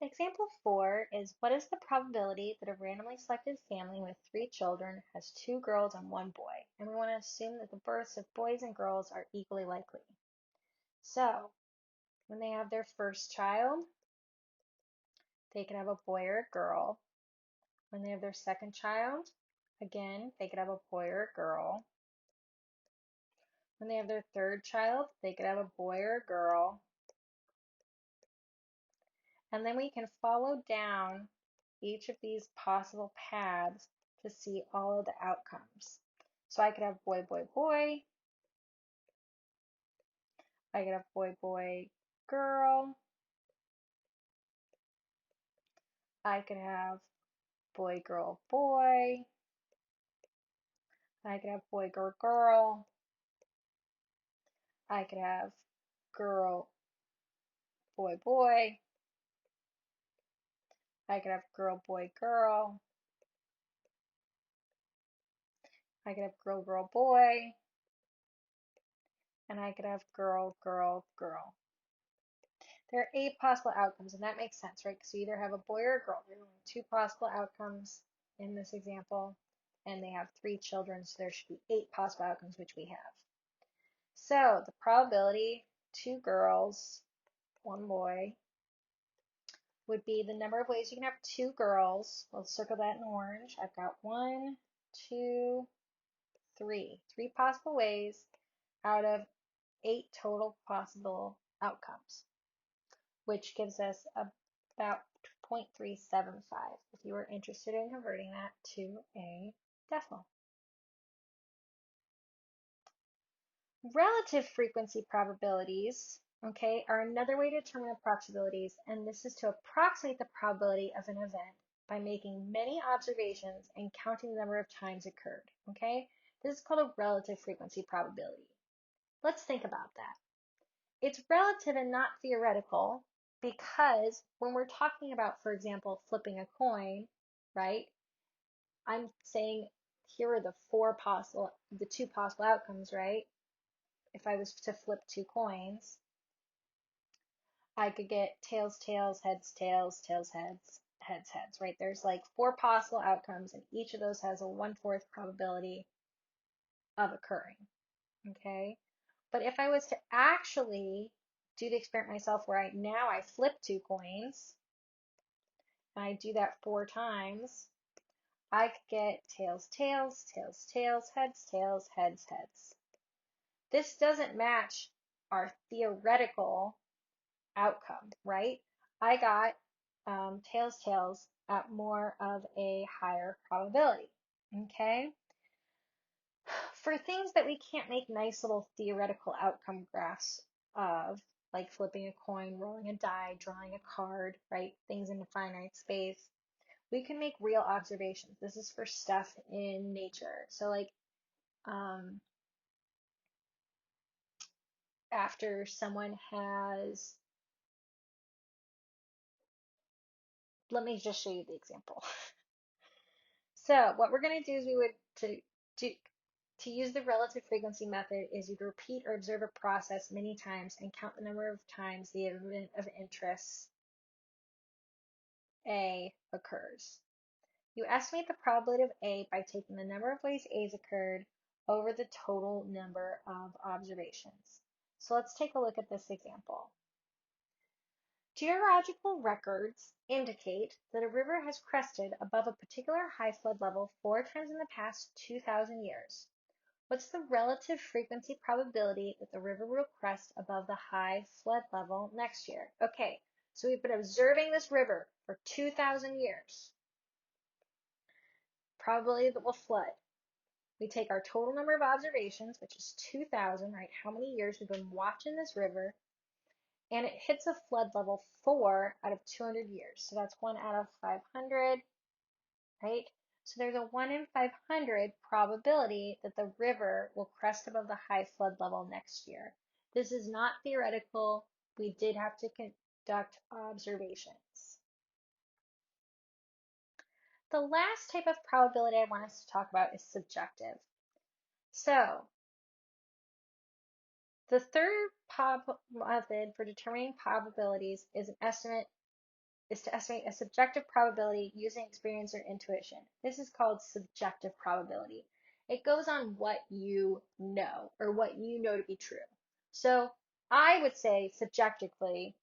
Example 4 is what is the probability that a randomly selected family with 3 children has 2 girls and 1 boy? And we want to assume that the births of boys and girls are equally likely. So, when they have their first child, they could have a boy or a girl. When they have their second child, again, they could have a boy or a girl. When they have their third child, they could have a boy or a girl. And then we can follow down each of these possible paths to see all of the outcomes. So I could have boy, boy, boy. I could have boy, boy, girl. I could have boy, girl, boy. I could have boy, girl, girl. I could have girl, boy, boy. I could have girl, boy, girl. I could have girl, girl, boy. And I could have girl, girl, girl. There are 8 possible outcomes, and that makes sense, right? Because you either have a boy or a girl. There's only 2 possible outcomes in this example, and they have 3 children, so there should be 8 possible outcomes, which we have. So the probability, 2 girls, 1 boy, would be the number of ways you can have 2 girls. We'll circle that in orange. I've got 1, 2, 3. 3 possible ways out of 8 total possible outcomes, which gives us about 0.375 if you are interested in converting that to a decimal. Relative frequency probabilities, okay, are another way to determine approximabilities, and this is to approximate the probability of an event by making many observations and counting the number of times occurred, okay? This is called a relative frequency probability. Let's think about that. It's relative and not theoretical because when we're talking about, for example, flipping a coin, right? I'm saying here are the 2 possible outcomes, right? If I was to flip 2 coins, I could get tails, tails, heads, tails, tails, heads, heads, heads, right? There's like 4 possible outcomes, and each of those has a 1/4 probability of occurring, okay? But if I was to actually do the experiment myself where I flip 2 coins, and I do that 4 times, I could get tails, tails, tails, tails, heads, tails, heads, heads. This doesn't match our theoretical outcome, right? I got tails, tails at more of a higher probability, okay? For things that we can't make nice little theoretical outcome graphs of, like flipping a coin, rolling a die, drawing a card, right? Things in a finite space, we can make real observations. This is for stuff in nature. So like after someone has, let me just show you the example. So what we're going to do is to use the relative frequency method is you'd repeat or observe a process many times and count the number of times the event of interest A occurs. You estimate the probability of A by taking the number of ways A's occurred over the total number of observations. So let's take a look at this example. Geological records indicate that a river has crested above a particular high flood level 4 times in the past 2,000 years. What's the relative frequency probability that the river will crest above the high flood level next year? Okay, so we've been observing this river for 2,000 years. Probability that will flood. We take our total number of observations, which is 2,000, right? How many years we've been watching this river, and it hits a flood level 4 out of 200 years. So that's 1 out of 500, right? So there's a 1 in 500 probability that the river will crest above the high flood level next year. This is not theoretical. We did have to conduct observations. The last type of probability I want us to talk about is subjective. So the third method for determining probabilities is an estimate is to estimate a subjective probability using experience or intuition. This is called subjective probability. It goes on what you know or what you know to be true. So I would say subjectively,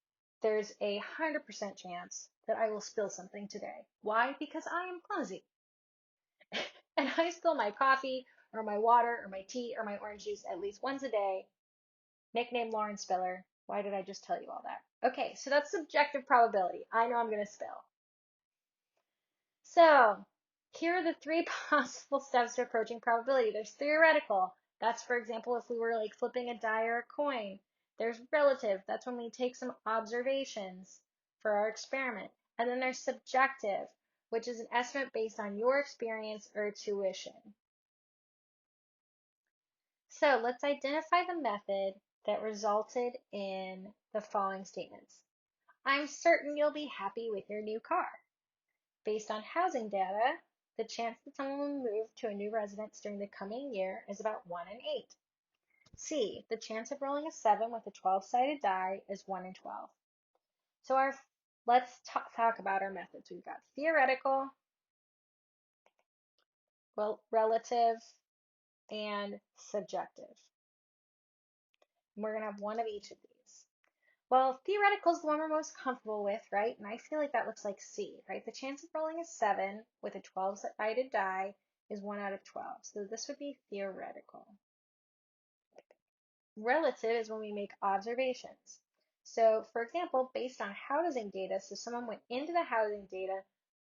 there's a 100% chance that I will spill something today. Why? Because I am clumsy. And I spill my coffee or my water or my tea or my orange juice at least once a day. Nickname Lauren Spiller. Why did I just tell you all that? Okay, so that's subjective probability. I know I'm going to spill. So here are the three possible steps to approaching probability. There's theoretical. That's, for example, if we were like flipping a die or a coin. There's relative. That's when we take some observations for our experiment. And then there's subjective, which is an estimate based on your experience or tuition. So let's identify the method that resulted in the following statements. I'm certain you'll be happy with your new car. Based on housing data, the chance that someone will move to a new residence during the coming year is about 1 in 8. C, the chance of rolling a 7 with a 12-sided die is 1 in 12. So let's talk about our methods. We've got theoretical, relative, and subjective. And we're going to have one of each of these. Well, theoretical is the one we're most comfortable with, right? And I feel like that looks like C, right? The chance of rolling a 7 with a 12-sided die is 1 out of 12. So this would be theoretical. Relative is when we make observations. So, for example, based on housing data, so someone went into the housing data,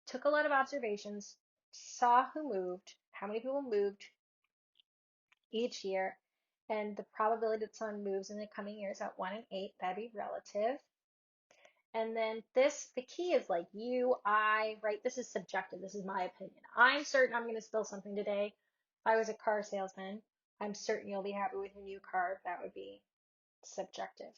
took a lot of observations, saw who moved, how many people moved each year, and the probability that someone moves in the coming years at 1 in 8, that'd be relative. And then the key is like you, I, right? This is subjective. This is my opinion. I'm certain I'm going to spill something today. If I was a car salesman, I'm certain you'll be happy with your new car. That would be subjective.